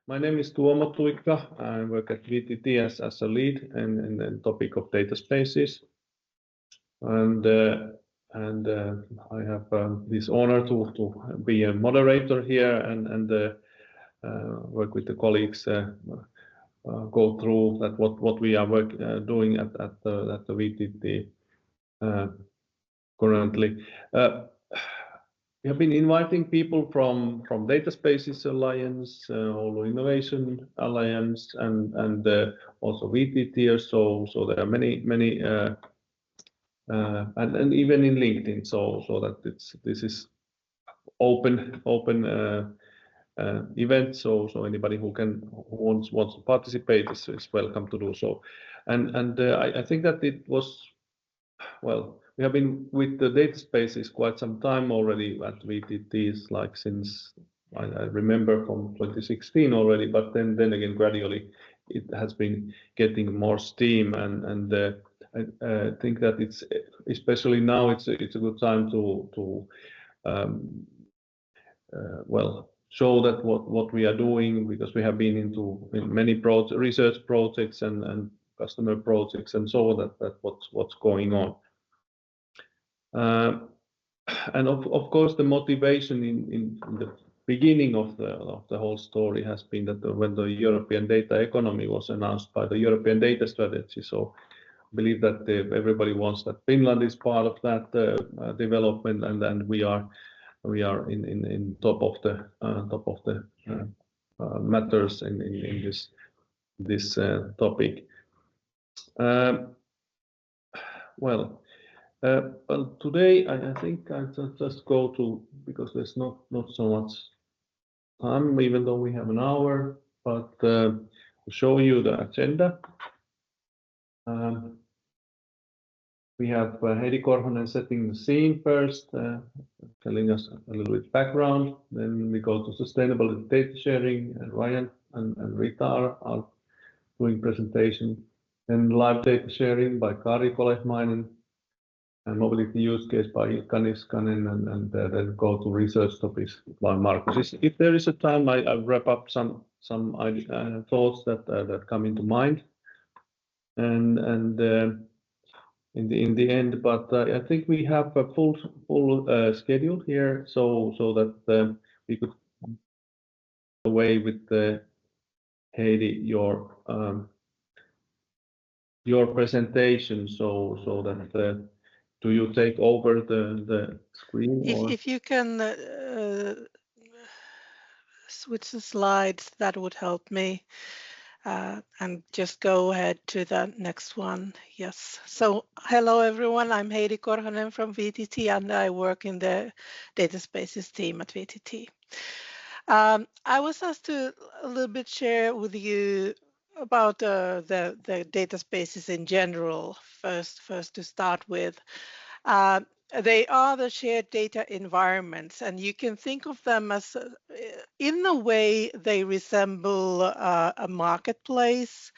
My name is Tuomo Tuikka. I work at VTT as a lead in the topic of data spaces, and I have this honor to be a moderator here and work with the colleagues, go through that what we are doing at the VTT currently. We have been inviting people from Data Spaces Alliance, Oulu Innovation Alliance, and also VTT. So there are many and even in LinkedIn. So that this is open event. So anybody who wants to participate is welcome to do so. And I think that it was, well, we have been with the data spaces quite some time already at VTTs, like since I remember from 2016 already, but then again gradually it has been getting more steam, and I think that it's especially now it's a good time to well, show that what we are doing, because we have been in many research projects and customer projects and so on, that what's going on. And of course, the motivation in the beginning of the whole story has been that when the European data economy was announced by the European data strategy. So I believe that everybody wants that Finland is part of that development, and we are in top of the matters in this topic. Well, today I think I just go to, because there's not so much time, even though we have an hour, but to show you the agenda. We have Heidi Korhonen setting the scene first, telling us a little bit background. Then we go to sustainable data sharing, and Ryan and Rita are doing presentation. Then live data sharing by Kari Kolehmainen, and mobility use case by Ilkka Niskanen, and then go to research topics by Markus. If there is a time, I wrap up some thoughts that come into mind, and in the end. But I think we have a full schedule here, so that we could away with Heidi your presentation, so that. Do you take over the screen? If you can switch the slides, that would help me. And just go ahead to the next one. Yes. So hello, everyone. I'm Heidi Korhonen from VTT, and I work in the data spaces team at VTT. I was asked to a little bit share with you about the data spaces in general, first to start with. They are the shared data environments, and you can think of them as, in a way, they resemble a marketplace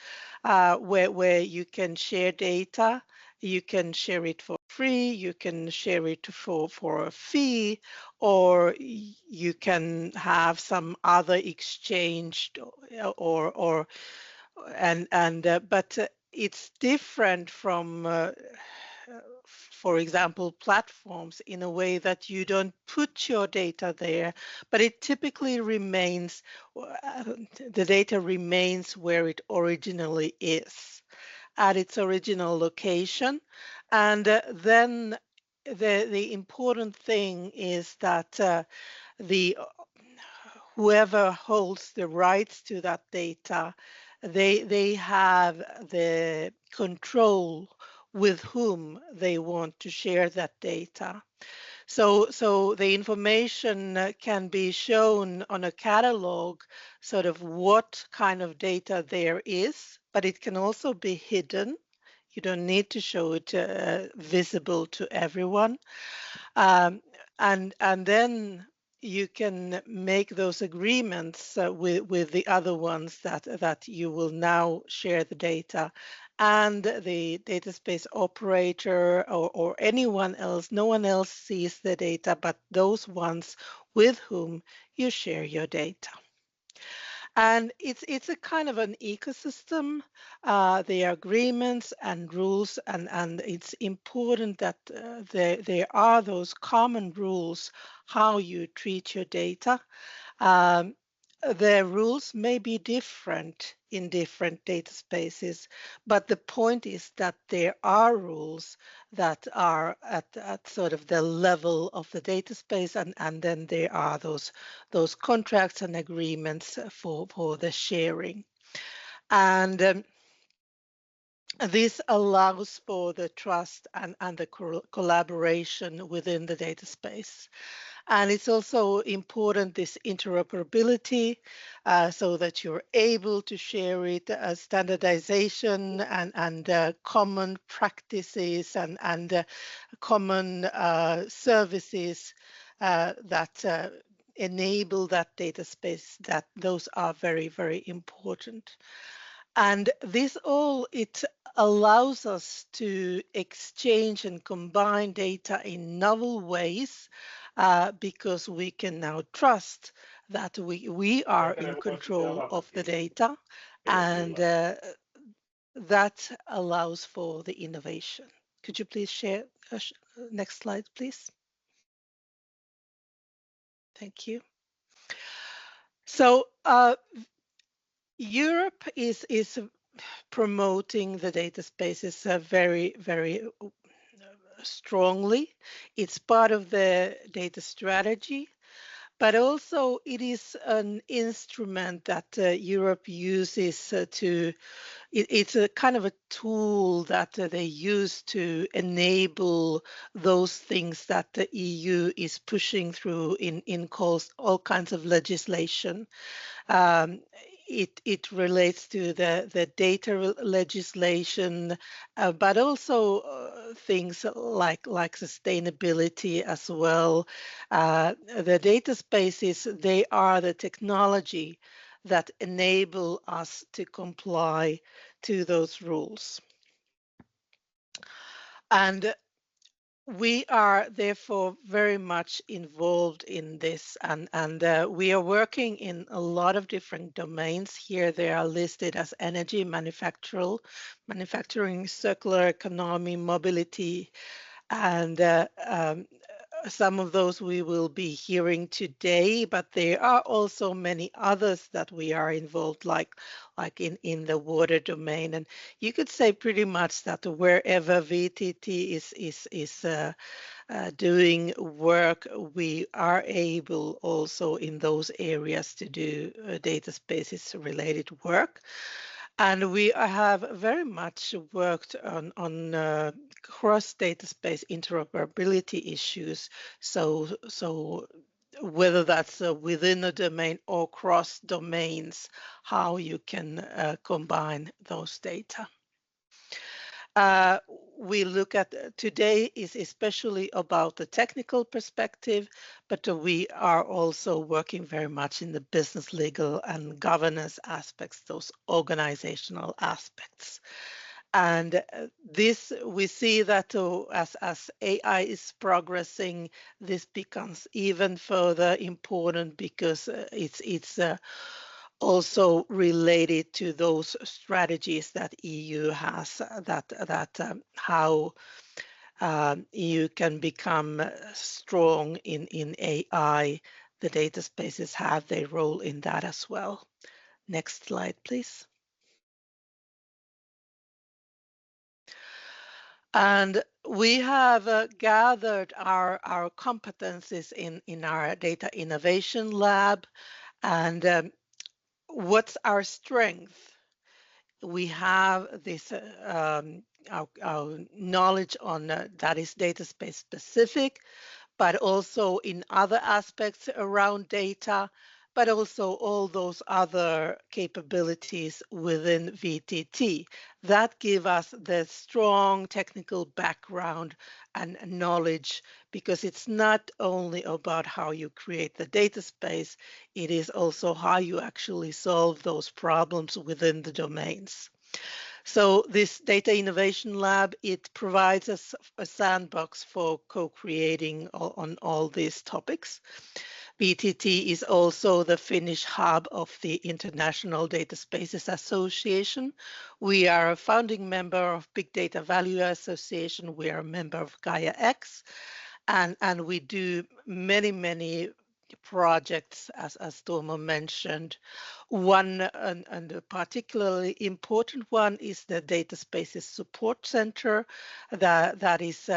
where you can share data. You can share it for free, you can share it for a fee, or you can have some other exchange, but it's different from for example, platforms, in a way that you don't put your data there, but it typically remains, the data remains where it originally is, at its original location. And then the important thing is that whoever holds the rights to that data, they have the control with whom they want to share that data. So the information can be shown on a catalog, sort of what kind of data there is, but it can also be hidden. You don't need to show it visible to everyone. And then you can make those agreements with the other ones that you will now share the data, and the data space operator or anyone else. No one else sees the data but those ones with whom you share your data. And it's a kind of an ecosystem. There are agreements and rules, and it's important that there are those common rules how you treat your data. Um, the rules may be different in different data spaces, but the point is that there are rules that are at sort of the level of the data space, and then there are those contracts and agreements for the sharing. And this allows for the trust and the collaboration within the data space. And it's also important, this interoperability, so that you're able to share it, standardization and common practices and common services that enable that data space, that those are very, very important. And this all, it allows us to exchange and combine data in novel ways because we can now trust that we are in control of the data, and that allows for the innovation. Could you please share, next slide, please? Thank you. So Europe is promoting the data spaces very, very strongly. It's part of the data strategy, but also it is an instrument that Europe uses it's a kind of a tool that they use to enable those things that the EU is pushing through in all kinds of legislation. Um, it relates to the data legislation, but also things like sustainability as well. The data spaces, they are the technology that enable us to comply to those rules. And we are therefore very much involved in this, and we are working in a lot of different domains. Here they are listed as energy, manufacturing, circular economy, mobility, and some of those we will be hearing today, but there are also many others that we are involved, like in the water domain. And you could say pretty much that wherever VTT is doing work, we are able also in those areas to do data spaces related work. And we have very much worked on cross data space interoperability issues. So whether that's within a domain or cross domains, how you can combine those data. We look at today is especially about the technical perspective, but we are also working very much in the business, legal, and governance aspects, those organizational aspects. And this, we see that as AI is progressing, this becomes even further important because it's also related to those strategies that EU has, how EU can become strong in AI. The data spaces have their role in that as well. Next slide, please. And we have gathered our competencies in our data innovation lab. And what's our strength? We have this our knowledge on that is data space specific, but also in other aspects around data, but also all those other capabilities within VTT that give us the strong technical background and knowledge, because it's not only about how you create the data space, it is also how you actually solve those problems within the domains. So this Data Innovation Lab, it provides us a sandbox for co-creating on all these topics. VTT is also the Finnish hub of the International Data Spaces Association. We are a founding member of Big Data Value Association. We are a member of Gaia X, and we do many projects, as Tuomo mentioned. One and a particularly important one is the Data Spaces Support Center that is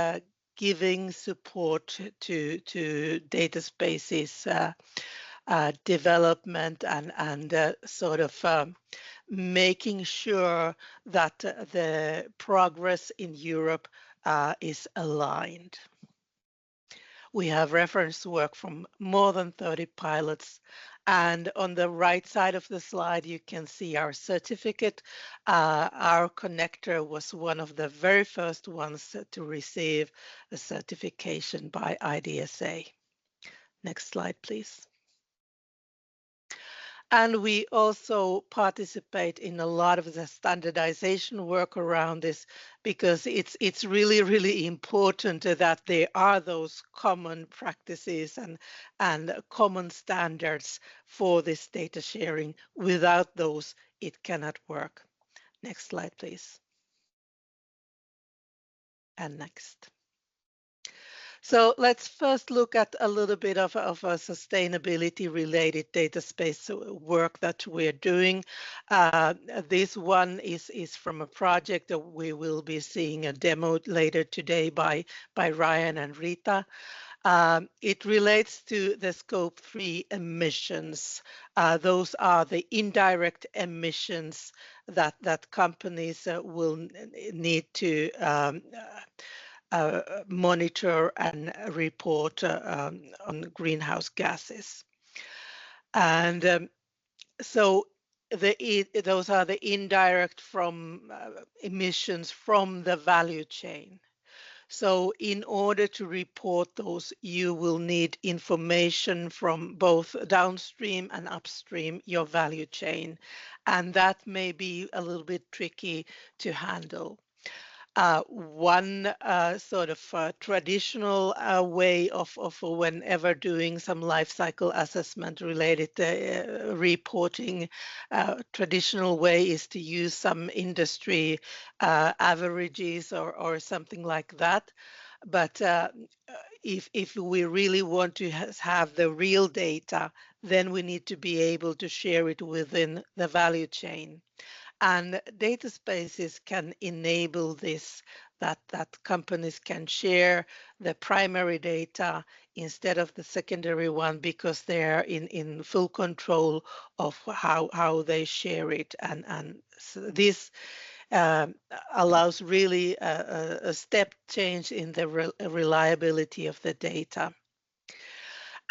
giving support to data spaces development and sort of making sure that the progress in Europe is aligned. We have reference work from more than 30 pilots. And on the right side of the slide, you can see our certificate. Our connector was one of the very first ones to receive a certification by IDSA. Next slide, please. And we also participate in a lot of the standardization work around this, because it's really important that there are those common practices and common standards for this data sharing. Without those, it cannot work. Next slide, please. And next. So let's first look at a little bit of a sustainability related data space work that we're doing. This one is from a project that we will be seeing a demo later today by Ryan and Rita. It relates to the scope 3 emissions. Those are the indirect emissions that companies will need to monitor and report on greenhouse gases. And so those are the indirect emissions from the value chain. So in order to report those, you will need information from both downstream and upstream your value chain. And that may be a little bit tricky to handle. One sort of traditional way of whenever doing some life cycle assessment related reporting, traditional way is to use some industry averages or something like that. But if we really want to have the real data, then we need to be able to share it within the value chain. And data spaces can enable this, that companies can share the primary data instead of the secondary one, because they're in full control of how they share it. And so this allows really a step change in the reliability of the data.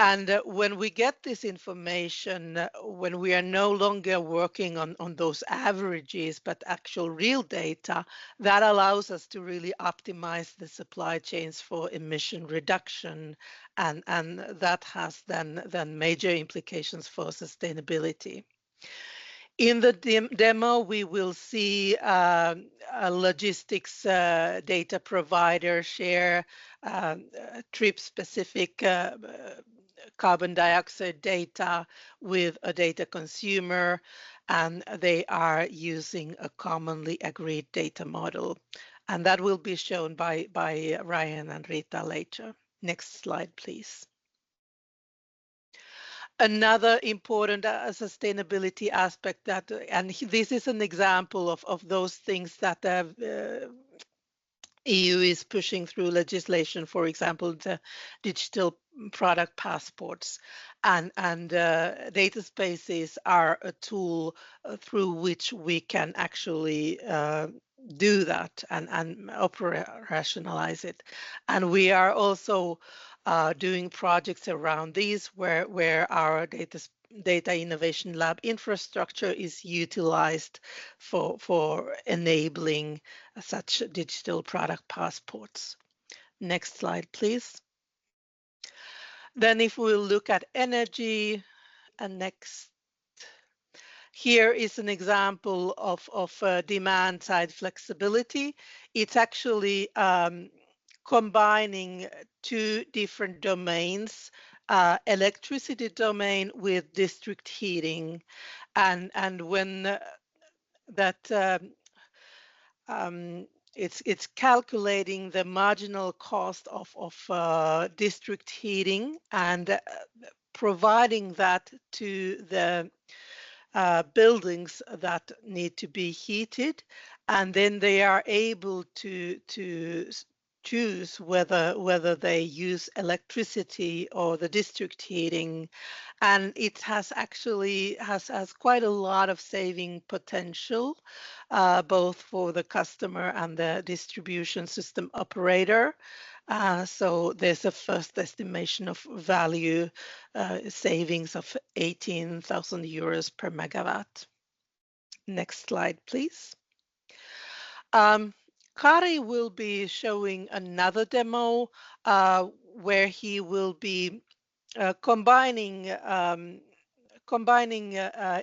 And when we get this information, when we are no longer working on those averages, but actual real data, that allows us to really optimize the supply chains for emission reduction. And that has then major implications for sustainability. In the demo, we will see a logistics data provider share trip-specific carbon dioxide data with a data consumer, and they are using a commonly agreed data model. And that will be shown by Ryan and Rita later. Next slide, please. Another important sustainability aspect that, and this is an example of those things that EU is pushing through legislation, for example, the digital product passports, and data spaces are a tool through which we can actually do that and operationalize it. And we are also doing projects around these where our data innovation lab infrastructure is utilized for enabling such digital product passports. Next slide, please. Then if we look at energy, and next. Here is an example of demand side flexibility. It's actually combining two different domains electricity domain with district heating, and when that it's calculating the marginal cost of district heating and providing that to the buildings that need to be heated, and then they are able to choose whether they use electricity or the district heating, and it has actually has quite a lot of saving potential, both for the customer and the distribution system operator. So there's a first estimation of value savings of 18,000 euros per megawatt. Next slide, please. Kari will be showing another demo where he will be combining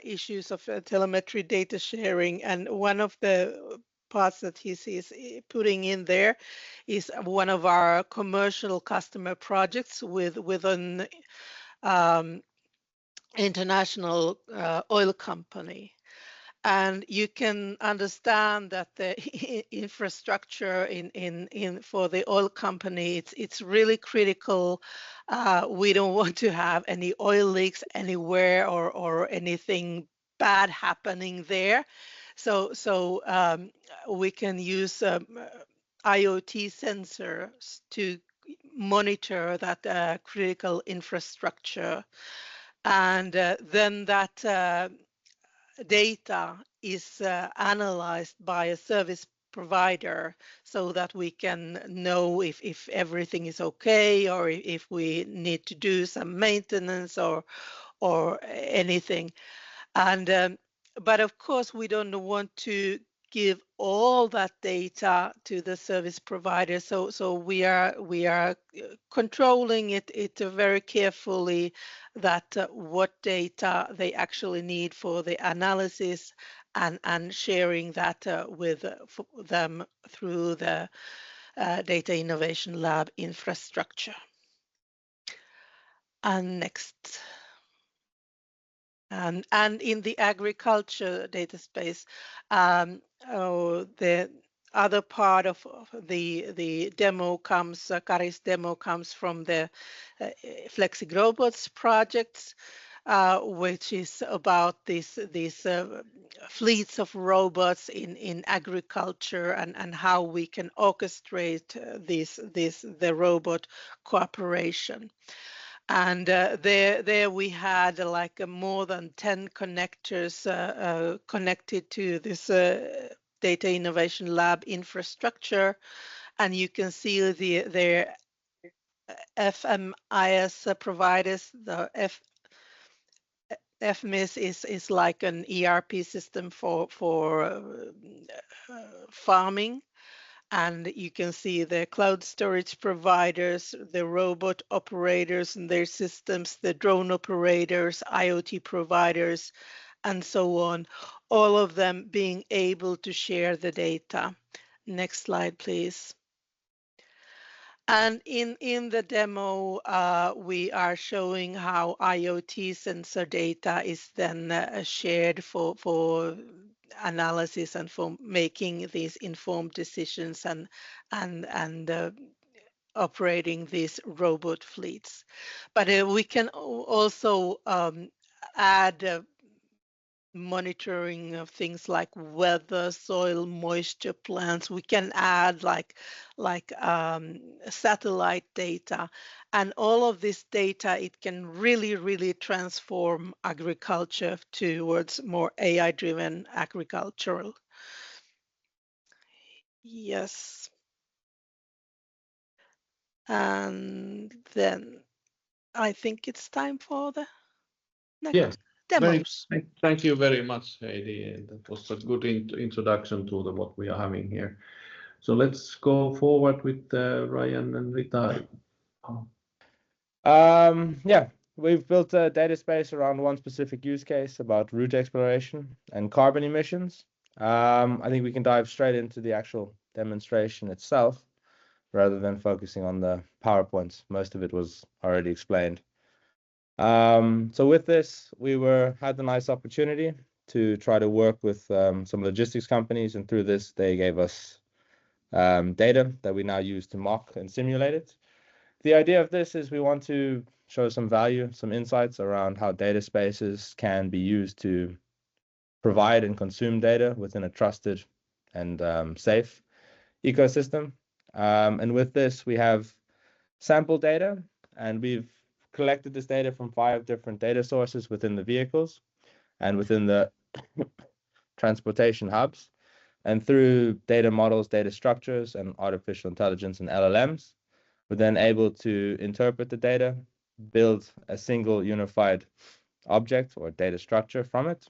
issues of telemetry data sharing, and one of the parts that he's putting in there is one of our commercial customer projects with an international oil company. And you can understand that the infrastructure in for the oil company, it's really critical. We don't want to have any oil leaks anywhere or anything bad happening there. So we can use IoT sensors to monitor that critical infrastructure, and then that data is analyzed by a service provider so that we can know if everything is okay, or if we need to do some maintenance or anything. And but of course we don't want to give all that data to the service provider, so we are controlling it very carefully, that what data they actually need for the analysis, and sharing that with them through the Data Innovation Lab infrastructure. And next. And in the agriculture data space, the other part of the demo comes, Kari's demo comes from the Flexig Robots projects, which is about these fleets of robots in agriculture, and how we can orchestrate the robot cooperation. And there we had like more than 10 connectors connected to this Data Innovation Lab infrastructure, and you can see their FMIS providers. The FMIS is like an ERP system for farming. And you can see the cloud storage providers, the robot operators and their systems, the drone operators, IoT providers, and so on, all of them being able to share the data. Next slide, please. And in the demo, we are showing how IoT sensor data is then shared for analysis and for making these informed decisions and operating these robot fleets. But we can also add monitoring of things like weather, soil, moisture, plants. We can add like satellite data, and all of this data, it can really transform agriculture towards more AI-driven agricultural. Yes. And then I think it's time for the next demos. Thank you very much, Heidi. That was a good introduction to what we are having here. So let's go forward with Ryan and Rita. Yeah, we've built a data space around one specific use case about route exploration and carbon emissions. I think we can dive straight into the actual demonstration itself rather than focusing on the PowerPoints. Most of it was already explained. So with this, we had the nice opportunity to try to work with some logistics companies, and through this, they gave us data that we now use to mock and simulate it. The idea of this is we want to show some value, some insights around how data spaces can be used to provide and consume data within a trusted and safe ecosystem. And with this, we have sample data, and we've collected this data from 5 different data sources within the vehicles and within the transportation hubs. And through data models, data structures, and artificial intelligence and LLMs, we're then able to interpret the data, build a single unified object or data structure from it,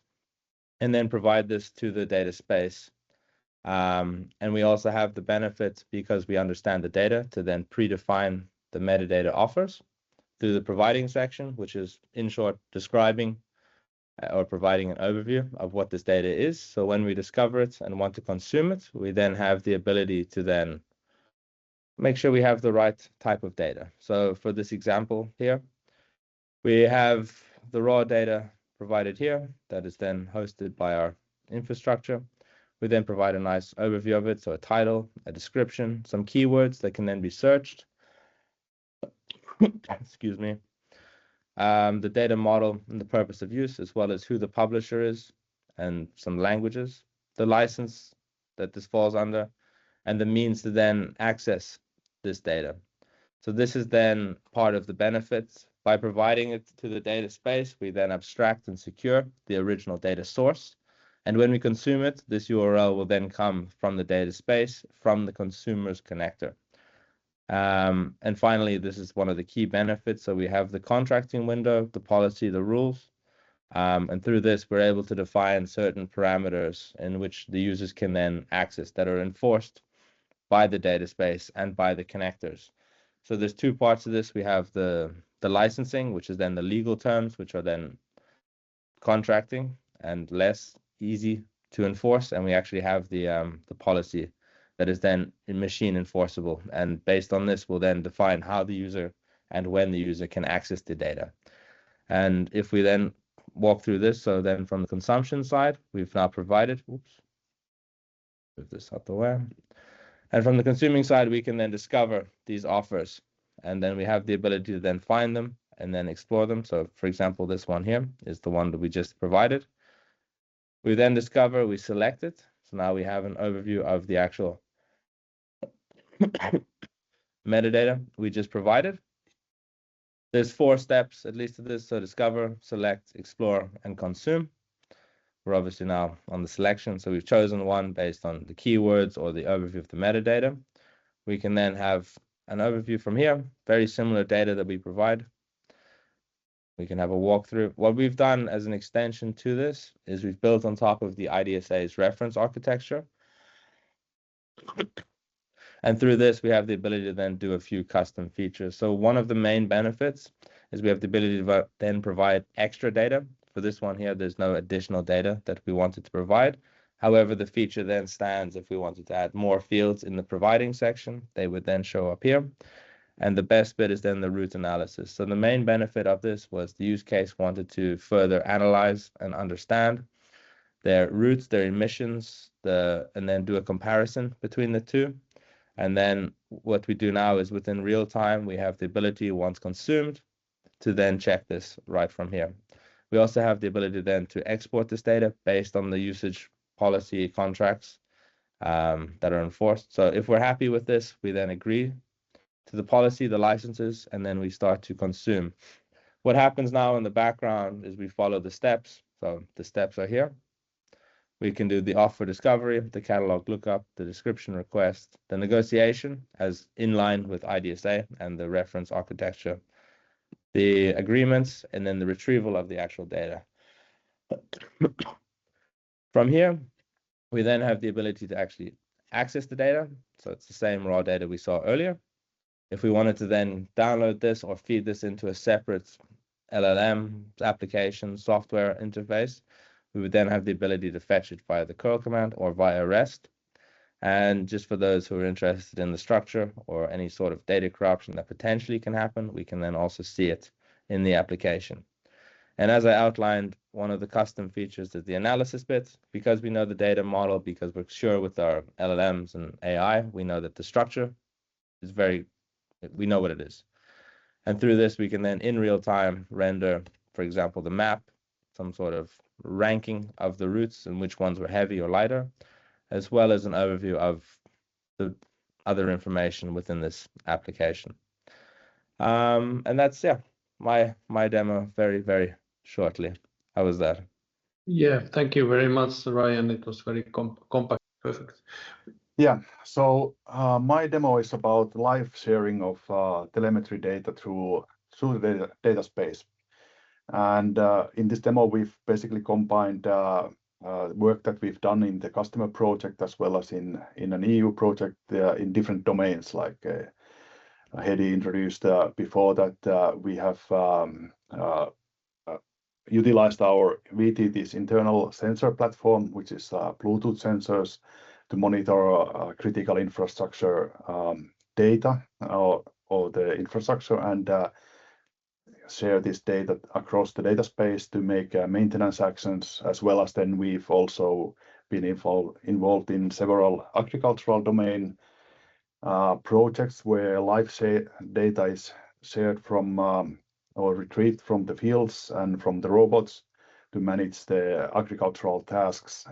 and then provide this to the data space. And we also have the benefit, because we understand the data, to then predefine the metadata offers through the providing section, which is in short describing or providing an overview of what this data is. So when we discover it and want to consume it, we then have the ability to then make sure we have the right type of data. So for this example here, we have the raw data provided here that is then hosted by our infrastructure. We then provide a nice overview of it, so a title, a description, some keywords that can then be searched. Excuse me. The data model and the purpose of use, as well as who the publisher is and some languages, the license that this falls under, and the means to then access this data. So this is then part of the benefits. By providing it to the data space, we then abstract and secure the original data source. And when we consume it, this URL will then come from the data space, from the consumer's connector. And finally, this is one of the key benefits. So we have the contracting window, the policy, the rules. And through this, we're able to define certain parameters in which the users can then access that are enforced by the data space and by the connectors. So there's 2 parts of this. We have the licensing, which is then the legal terms, which are then contracting and less easy to enforce. And we actually have the policy that is then machine enforceable. And based on this, we'll then define how the user and when the user can access the data. And if we then walk through this, so then from the consumption side, we've now provided, move this out the way. And from the consuming side, we can then discover these offers. And then we have the ability to then find them and then explore them. So for example, this one here is the one that we just provided. We then discover, we select it. So now we have an overview of the actual metadata we just provided. There's 4 steps, at least to this. So discover, select, explore, and consume. We're obviously now on the selection. So we've chosen one based on the keywords or the overview of the metadata. We can then have an overview from here, very similar data that we provide. We can have a walkthrough. What we've done as an extension to this is we've built on top of the IDSA's reference architecture. And through this, we have the ability to then do a few custom features. So one of the main benefits is we have the ability to then provide extra data. For this one here, there's no additional data that we wanted to provide. However, the feature then stands if we wanted to add more fields in the providing section, they would then show up here. And the best bit is then the route analysis. So the main benefit of this was the use case wanted to further analyze and understand their routes, their emissions, and then do a comparison between the two. And then what we do now is within real time, we have the ability, once consumed, to then check this right from here. We also have the ability then to export this data based on the usage policy contracts that are enforced. So if we're happy with this, we then agree to the policy, the licenses, and then we start to consume. What happens now in the background is we follow the steps. So the steps are here. We can do the offer discovery, the catalog lookup, the description request, the negotiation as in line with IDSA and the reference architecture, the agreements, and then the retrieval of the actual data. From here, we then have the ability to actually access the data. So it's the same raw data we saw earlier. If we wanted to then download this or feed this into a separate LLM application software interface, we would then have the ability to fetch it via the curl command or via REST. And just for those who are interested in the structure or any sort of data corruption that potentially can happen, we can then also see it in the application. And as I outlined, one of the custom features is the analysis bit. Because we know the data model, because we're sure with our LLMs and AI, we know that the structure is we know what it is. And through this, we can then in real time render, for example, the map, some sort of ranking of the routes and which ones were heavy or lighter, as well as an overview of the other information within this application. And that's, yeah, my demo very shortly. How was that? Yeah, thank you very much, Ryan. It was very compact, perfect. Yeah, so my demo is about live sharing of telemetry data through the data space. And in this demo, we've basically combined work that we've done in the customer project as well as in an EU project in different domains, like Heidi introduced before that we have utilized our VTT's internal sensor platform, which is Bluetooth sensors, to monitor critical infrastructure data or the infrastructure and share this data across the data space to make maintenance actions, as well as then we've also been involved in several agricultural domain projects where live data is shared from or retrieved from the fields and from the robots to manage the agricultural tasks,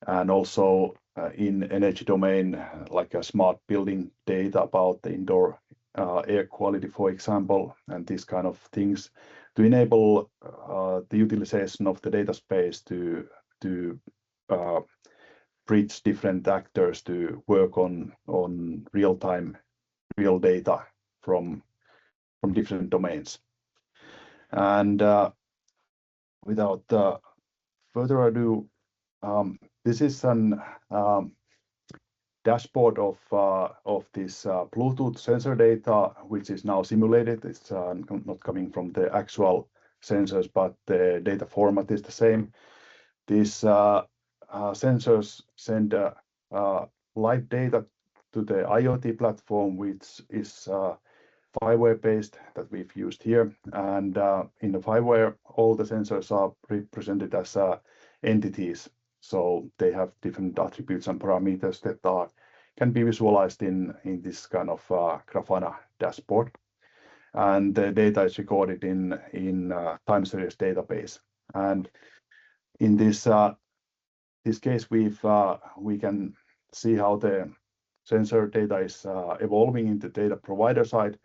and also in energy domain, like a smart building data about the indoor air quality, for example, and these kind of things to enable the utilization of the data space to bridge different actors to work on real-time, real data from different domains. And without further ado, this is an dashboard of this Bluetooth sensor data, which is now simulated. It's not coming from the actual sensors, but the data format is the same. These sensors send live data to the IoT platform, which is fireware based that we've used here. And in the fireware, all the sensors are represented as entities. So they have different attributes and parameters that can be visualized in this kind of Grafana dashboard. And the data is recorded in time series database. And in this case, we can see how the sensor data is evolving in the data provider side.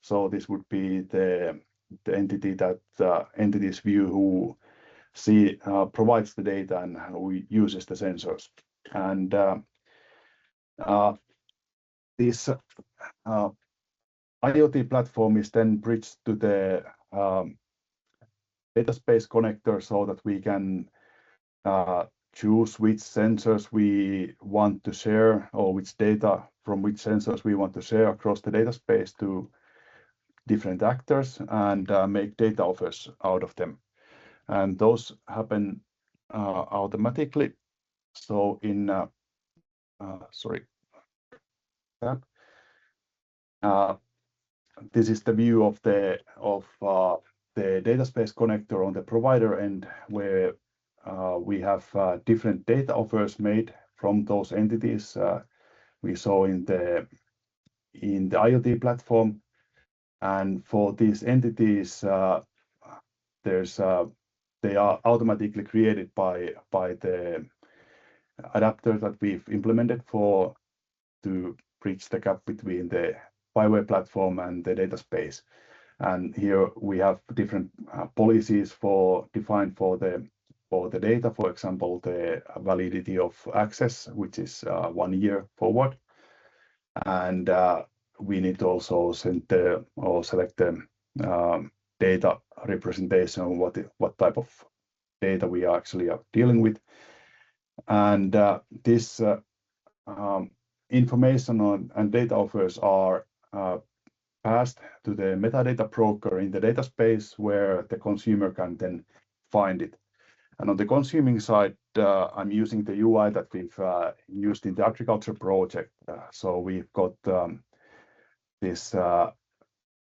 So this would be the entity that entities view who provides the data and who uses the sensors. And this IoT platform is then bridged to the data space connector so that we can choose which sensors we want to share or which data from which sensors we want to share across the data space to different actors and make data offers out of them. And those happen automatically. So in this is the view of the data space connector on the provider end, where we have different data offers made from those entities we saw in the IoT platform. And for these entities, they are automatically created by the adapter that we've implemented to bridge the gap between the fireware platform and the data space. And here we have different policies defined for the data. For example, the validity of access, which is 1 year forward, and we need to also select the data representation, what type of data we are actually dealing with. And this information and data offers are passed to the metadata broker in the data space, where the consumer can then find it. And on the consuming side, I'm using the UI that we've used in the agriculture project. So we've got this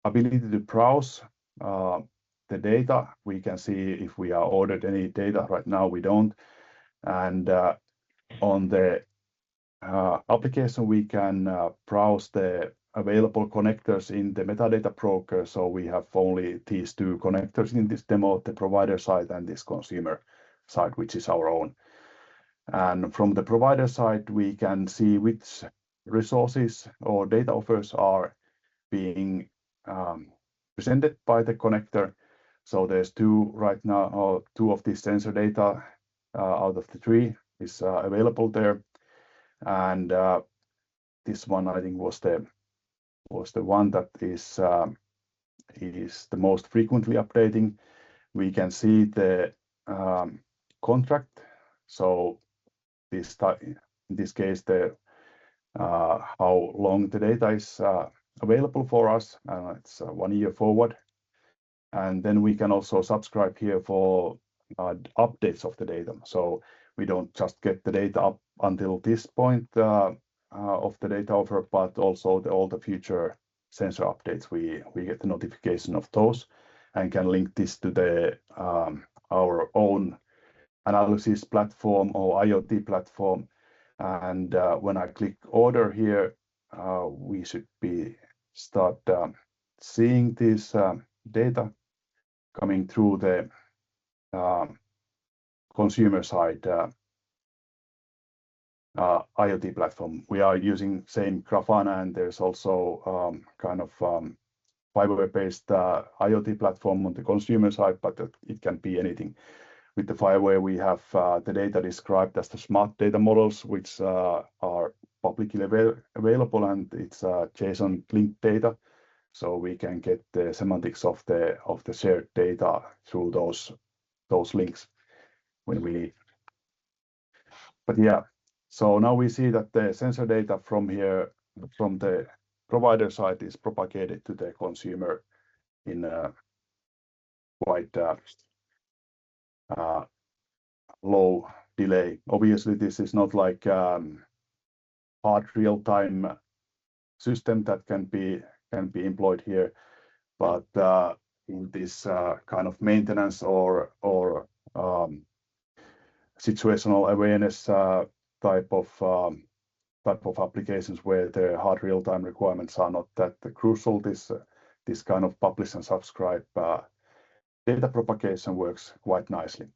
ability to browse the data. We can see if we are ordered any data. Right now we don't. And on the application, we can browse the available connectors in the metadata broker. So we have only these two connectors in this demo, the provider side and this consumer side, which is our own. And from the provider side, we can see which resources or data offers are being presented by the connector. So there's two right now, or two of these sensor data out of the three is available there. And this one, I think, was the one that is the most frequently updating. We can see the contract. So this in this case, the how long the data is available for us. It's 1 year forward. And then we can also subscribe here for updates of the data. So we don't just get the data up until this point of the data offer, but also all the future sensor updates. We get the notification of those and can link this to the our own analysis platform or IoT platform. And when I click order here, we should start seeing this data coming through the consumer side IoT platform. We are using same Grafana, and there's also kind of fireware-based IoT platform on the consumer side, but it can be anything. With the fireware, we have the data described as the smart data models, which are publicly available, and it's JSON linked data. So we can get the semantics of the shared data through those links when we need. But yeah, so now we see that the sensor data from here, from the provider side, is propagated to the consumer in a quite low delay. Obviously, this is not like hard real-time system that can be employed here, but in this kind of maintenance or situational awareness type of applications where the hard real-time requirements are not that crucial, this kind of publish and subscribe data propagation works quite nicely.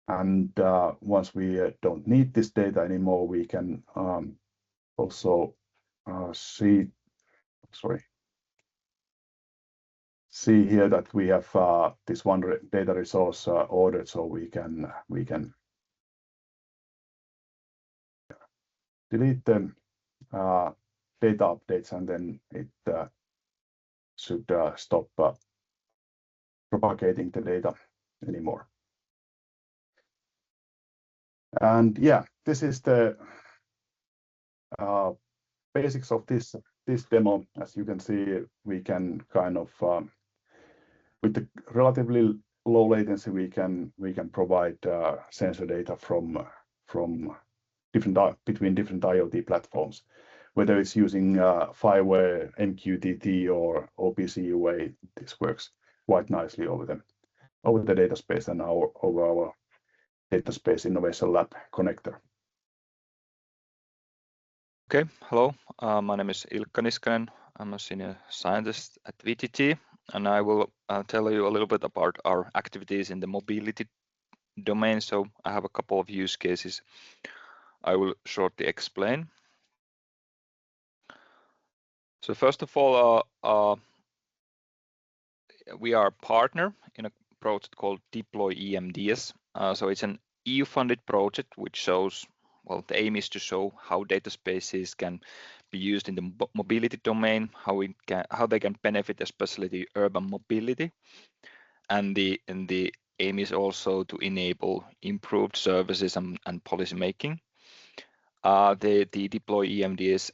And once we don't need this data anymore, we can also see here that we have this one data resource ordered, so we can delete the data updates, and then it should stop propagating the data anymore. And yeah, this is the basics of this demo. As you can see, we can kind of with the relatively low latency, we can provide sensor data from between different IoT platforms, whether it's using fireware, MQTT, or OPC UA. This works quite nicely over the data space and over our data space innovation lab connector. Okay, hello. My name is Ilkka Niskanen. I'm a senior scientist at VTT, and I will tell you a little bit about our activities in the mobility domain. So I have a couple of use cases I will shortly explain. So first of all, we are a partner in a project called Deploy EMDS. So it's an EU-funded project which shows, well, the aim is to show how data spaces can be used in the mobility domain, how they can benefit especially the urban mobility, and the aim is also to enable improved services and policy making. The Deploy EMDS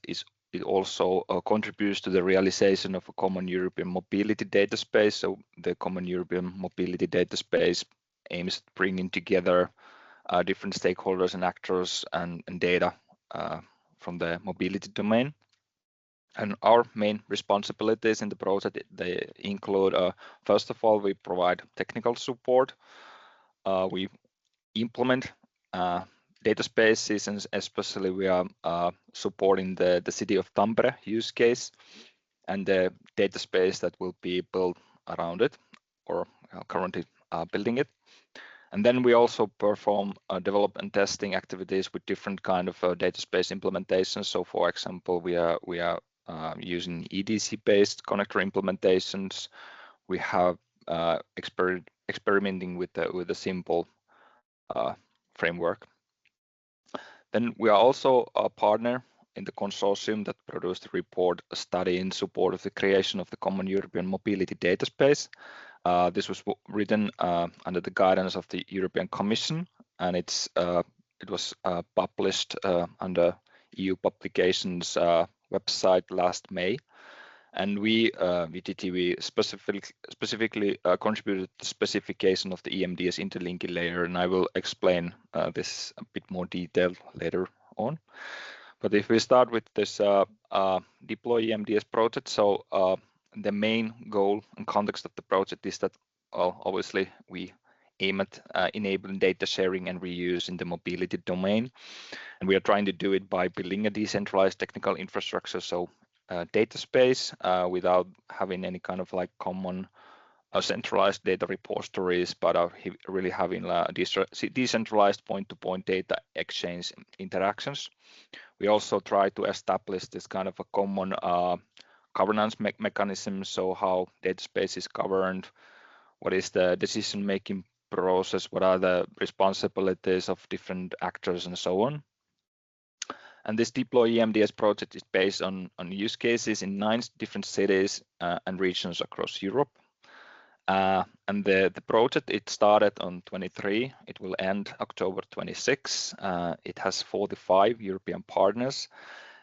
it also contributes to the realization of a common European mobility data space. So the common European mobility data space aims at bringing together different stakeholders and actors and data from the mobility domain. And our main responsibilities in the project, they include, first of all, we provide technical support. We implement data spaces, and especially we are supporting the city of Tampere use case and the data space that will be built around it, or currently building it. And then we also perform development testing activities with different kind of data space implementations. So for example, we are using EDC-based connector implementations. We have experimenting with a simple framework. Then we are also a partner in the consortium that produced the report, a study in support of the creation of the Common European Mobility Data Space. This was written under the guidance of the European Commission, and it was published under EU Publications website last May. And we, VTT, we specifically contributed the specification of the EMDS interlinking layer, and I will explain this a bit more detailed later on. But if we start with this deploy EMDS project, so the main goal and context of the project is that, well, obviously we aim at enabling data sharing and reuse in the mobility domain, and we are trying to do it by building a decentralized technical infrastructure, so data space without having any kind of like common centralized data repositories, but really having decentralized point-to-point data exchange interactions. We also try to establish this kind of a common governance mechanism, so how data space is governed, what is the decision-making process, what are the responsibilities of different actors, and so on. And this deploy EMDS project is based on use cases in 9 different cities and regions across Europe. And the project, it started on 23, it will end October 26. It has 45 European partners.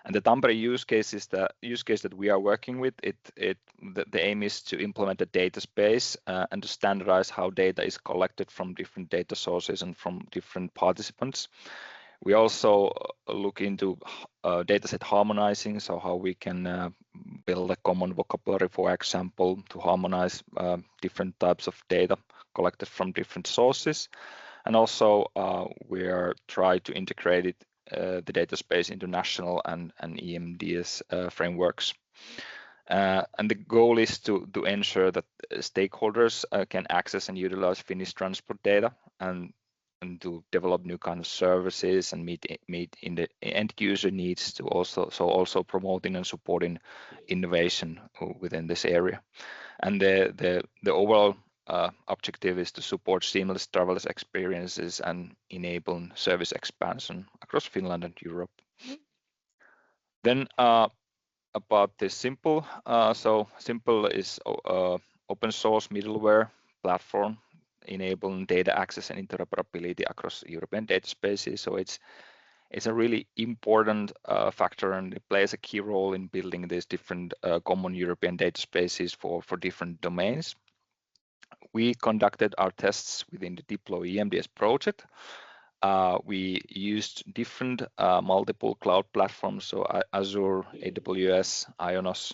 And the Tampere use case is the use case that we are working with. The aim is to implement a data space and to standardize how data is collected from different data sources and from different participants. We also look into dataset harmonizing, so how we can build a common vocabulary, for example, to harmonize different types of data collected from different sources. And also we are trying to integrate it, the data space into national and EMDS frameworks. And the goal is to ensure that stakeholders can access and utilize Finnish transport data and to develop new kind of services and meet in the end user needs, to also promoting and supporting innovation within this area. And the overall objective is to support seamless travelers experiences and enable service expansion across Finland and Europe. Then about this Simple. So Simple is open source middleware platform enabling data access and interoperability across European data spaces. So it's a really important factor, and it plays a key role in building these different common European data spaces for different domains. We conducted our tests within the Deploy EMDS project. We used different multiple cloud platforms, so Azure, AWS, Ionos,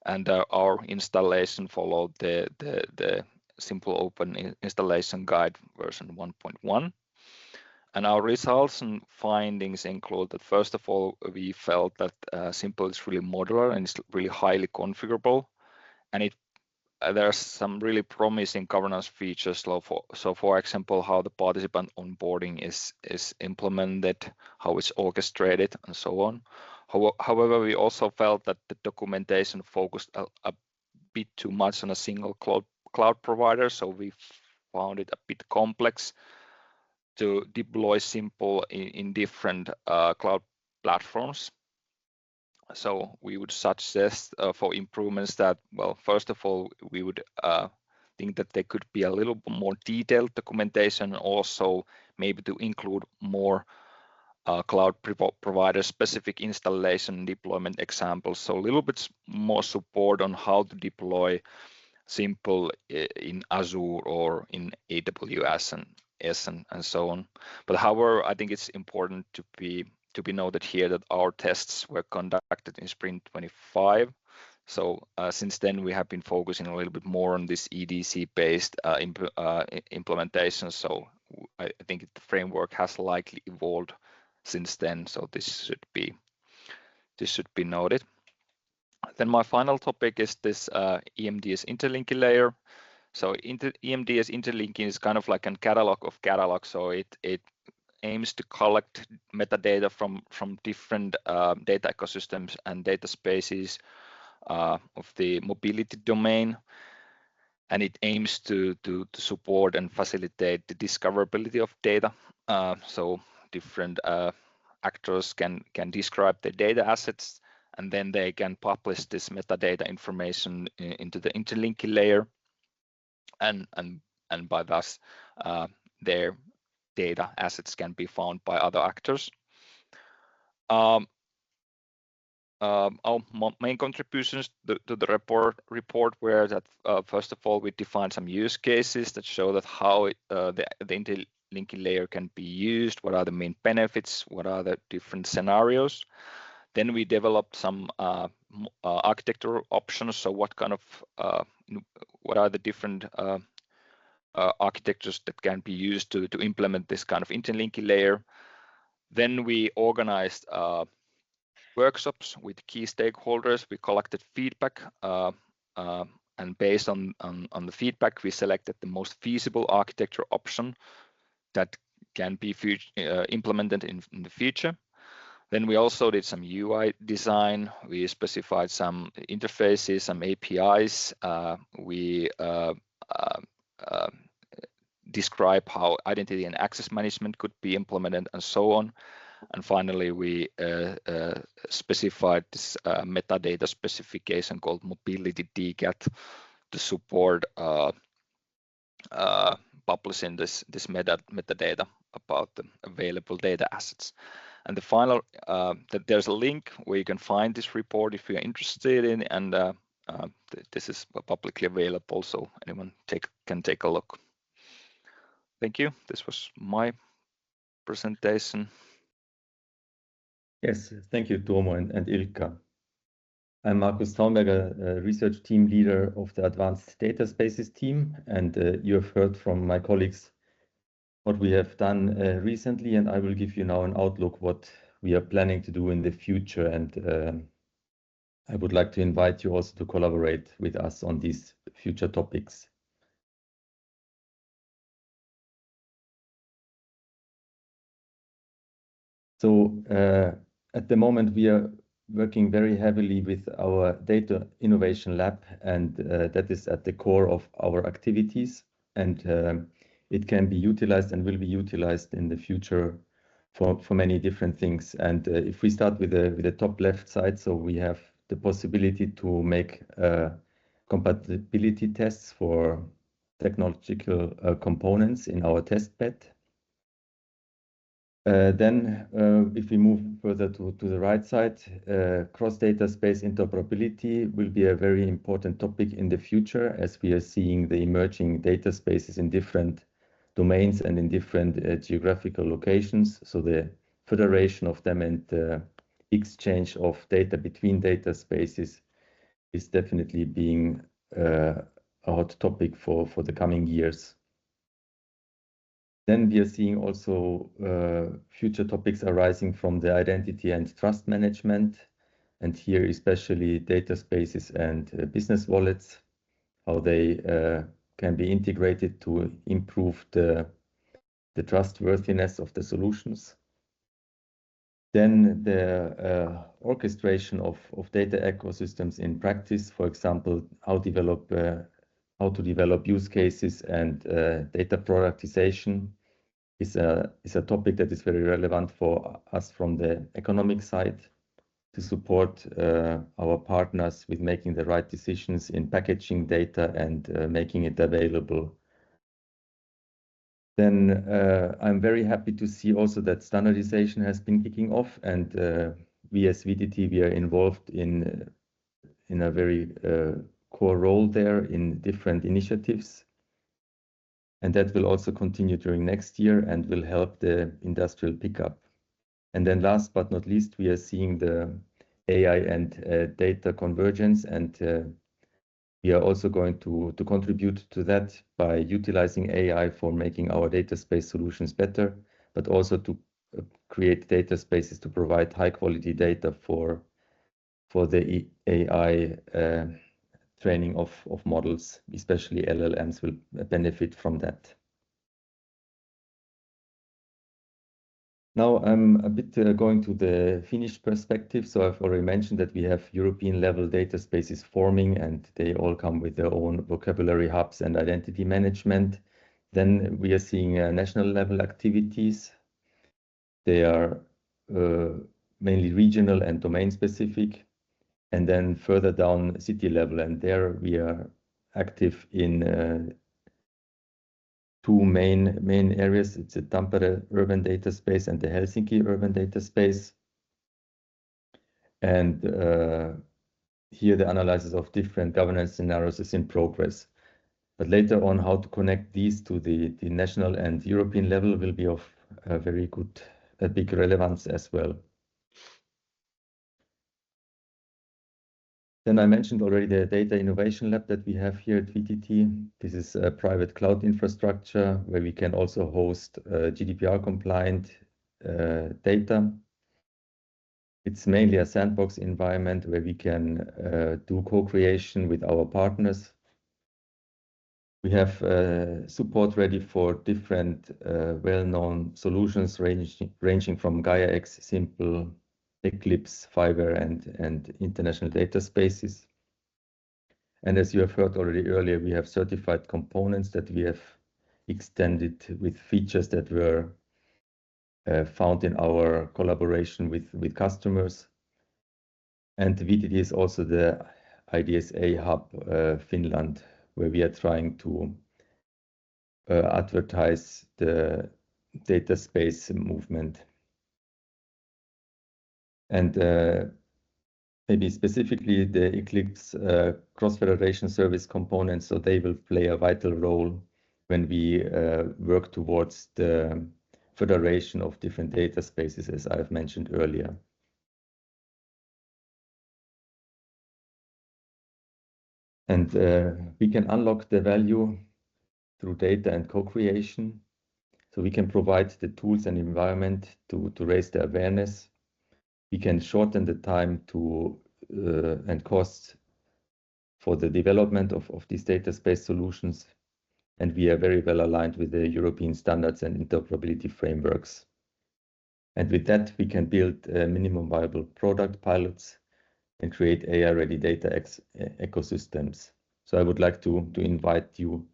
and our installation followed the Simple Open Installation Guide version 1.1. And our results and findings include that, first of all, we felt that Simple is really modular and it's really highly configurable, and there are some really promising governance features. So for example, how the participant onboarding is implemented, how it's orchestrated, and so on. However, we also felt that the documentation focused a bit too much on a single cloud provider, so we found it a bit complex to deploy Simple in different cloud platforms. So we would suggest for improvements that, well, first of all, we would think that there could be a little more detailed documentation, also maybe to include more cloud provider specific installation deployment examples. So a little bit more support on how to deploy Simple in Azure or in AWS and so on. But however, I think it's important to to be noted here that our tests were conducted in Sprint 25. So since then, we have been focusing a little bit more on this EDC-based implementation. So I think the framework has likely evolved since then. So this should be noted. Then my final topic is this EMDS interlinking layer. So EMDS interlinking is kind of like a catalog of catalogs. So it aims to collect metadata from different data ecosystems and data spaces of the mobility domain, and it aims to support and facilitate the discoverability of data. So different actors can describe the data assets, and then they can publish this metadata information into the interlinking layer, and by thus their data assets can be found by other actors. Our main contributions to the report were that first of all, we defined some use cases that show that how the interlinking layer can be used, what are the main benefits, what are the different scenarios. Then we developed some architectural options. So what are the different architectures that can be used to implement this kind of interlinking layer. Then we organized workshops with key stakeholders. We collected feedback, and based on the feedback, we selected the most feasible architecture option that can be implemented in the future. Then we also did some UI design. We specified some interfaces, some APIs. We describe how identity and access management could be implemented, and so on. And finally, we specified this metadata specification called Mobility DGAT to support publishing this metadata about the available data assets. And the final, that there's a link where you can find this report if you're interested in, and this is publicly available, so anyone can take a look. Thank you. This was my presentation. Yes, thank you, Tuomo and Ilkka. I'm Markus Taunberger, research team leader of the Advanced Data Spaces team, and you have heard from my colleagues what we have done recently, and I will give you now an outlook what we are planning to do in the future, and I would like to invite you also to collaborate with us on these future topics. So at the moment, we are working very heavily with our data innovation lab, and that is at the core of our activities, and it can be utilized and will be utilized in the future for many different things. And if we start with the top left side, so we have the possibility to make compatibility tests for technological components in our test bed. Then if we move further to the right side, cross-data space interoperability will be a very important topic in the future, as we are seeing the emerging data spaces in different domains and in different geographical locations. So the federation of them and the exchange of data between data spaces is definitely being a hot topic for the coming years. Then we are seeing also future topics arising from the identity and trust management, and here especially data spaces and business wallets, how they can be integrated to improve the trustworthiness of the solutions. Then the orchestration of data ecosystems in practice, for example, how to develop use cases and data productization is a topic that is very relevant for us from the economic side to support our partners with making the right decisions in packaging data and making it available. Then I'm very happy to see also that standardization has been kicking off, and we as VTT, we are involved in a very core role there in different initiatives. And that will also continue during next year and will help the industrial pickup. And then last but not least, we are seeing the AI and data convergence, and we are also going to contribute to that by utilizing AI for making our data space solutions better, but also to create data spaces to provide high quality data for the AI training of models, especially LLMs will benefit from that. Now I'm a bit going to the Finnish perspective. So I've already mentioned that we have European level data spaces forming, and they all come with their own vocabulary hubs and identity management. Then we are seeing national level activities. They are mainly regional and domain specific. And then further down city level, and there we are active in two main areas. It's the Tampere urban data space and the Helsinki urban data space. And here the analysis of different governance scenarios is in progress. But later on, how to connect these to the national and European level will be of a very good, big relevance as well. Then I mentioned already the Data Innovation Lab that we have here at VTT. This is a private cloud infrastructure where we can also host GDPR compliant data. It's mainly a sandbox environment where we can do co-creation with our partners. We have support ready for different well-known solutions ranging from GaiaX, Simple, Eclipse, Fiverr, and international data spaces. And as you have heard already earlier, we have certified components that we have extended with features that were found in our collaboration with customers. And VTT is also the IDSA hub Finland, where we are trying to advertise the data space movement. And maybe specifically the Eclipse cross-federation service components, so they will play a vital role when we work towards the federation of different data spaces, as I've mentioned earlier. And we can unlock the value through data and co-creation. So we can provide the tools and environment to raise the awareness. We can shorten the time to and costs for the development of these data space solutions. And we are very well aligned with the European standards and interoperability frameworks. And with that, we can build minimum viable product pilots and create AI-ready data ecosystems. So I would like to invite you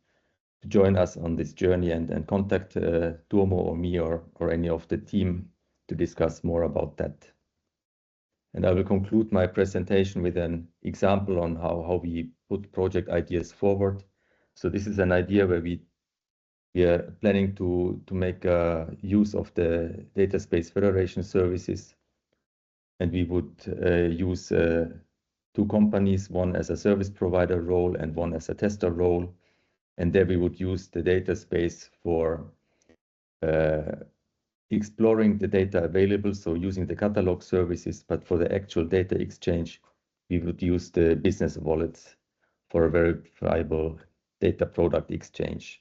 to join us on this journey and contact Tuomo or me or any of the team to discuss more about that. And I will conclude my presentation with an example on how we put project ideas forward. So this is an idea where we are planning to make use of the data space federation services. And we would use two companies, one as a service provider role and one as a tester role. And there we would use the data space for exploring the data available, so using the catalog services, but for the actual data exchange, we would use the business wallets for a verifiable data product exchange.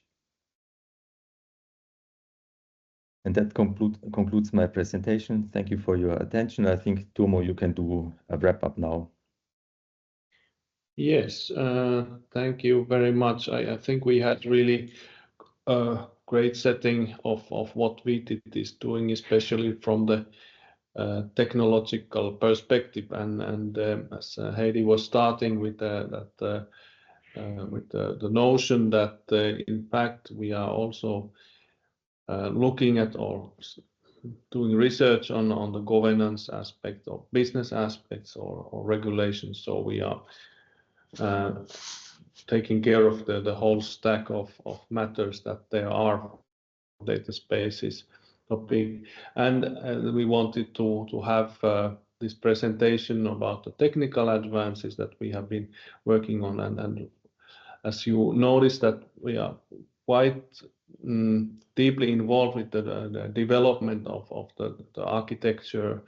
And that concludes my presentation. Thank you for your attention. I think, Tuomo, you can do a wrap up now. Yes, thank you very much. I think we had really a great setting of what VTT is doing, especially from the technological perspective. And as Heidi was starting with the notion that in fact we are also looking at or doing research on the governance aspect or business aspects or regulations. So we are taking care of the whole stack of matters that there are data spaces topic. And we wanted to have this presentation about the technical advances that we have been working on. And as you notice that we are quite deeply involved with the development of the architecture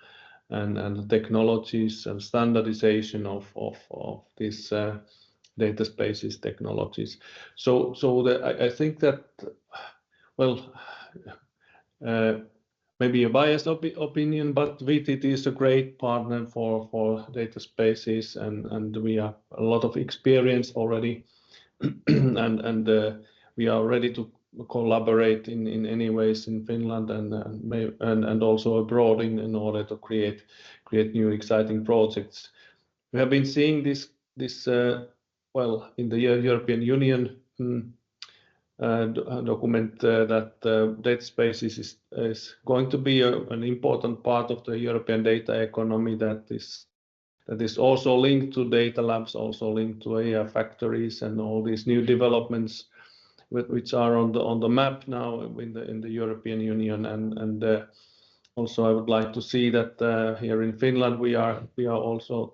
and the technologies and standardization of these data spaces technologies. So I think that, well, maybe a biased opinion, but VTT is a great partner for data spaces, and we have a lot of experience already, and we are ready to collaborate in any ways in Finland and also abroad in order to create new exciting projects. We have been seeing this well in the European Union document that data spaces is going to be an important part of the European data economy that is also linked to data labs, also linked to AI factories and all these new developments which are on the map now in the European Union. And also I would like to see that here in Finland we are also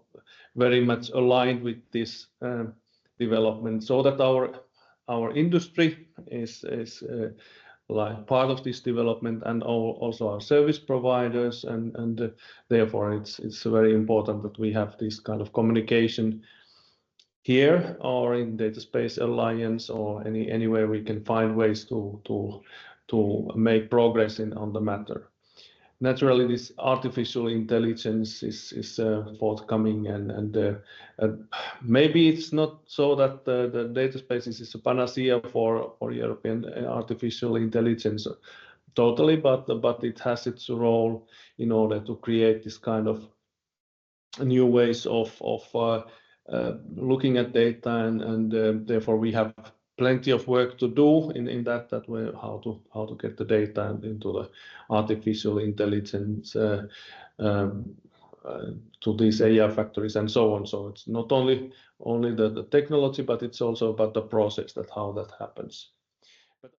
very much aligned with this development, so that our industry is like part of this development, and also our service providers, and therefore it's very important that we have this kind of communication here or in Data Space Alliance or anywhere we can find ways to make progress on the matter. Naturally, this artificial intelligence is forthcoming, and maybe it's not so that the data spaces is a panacea for European artificial intelligence totally, but it has its role in order to create this kind of new ways of looking at data, and therefore we have plenty of work to do in that way, how to get the data into the artificial intelligence to these AI factories and so on. So it's not only the technology, but it's also about the process, that how that happens.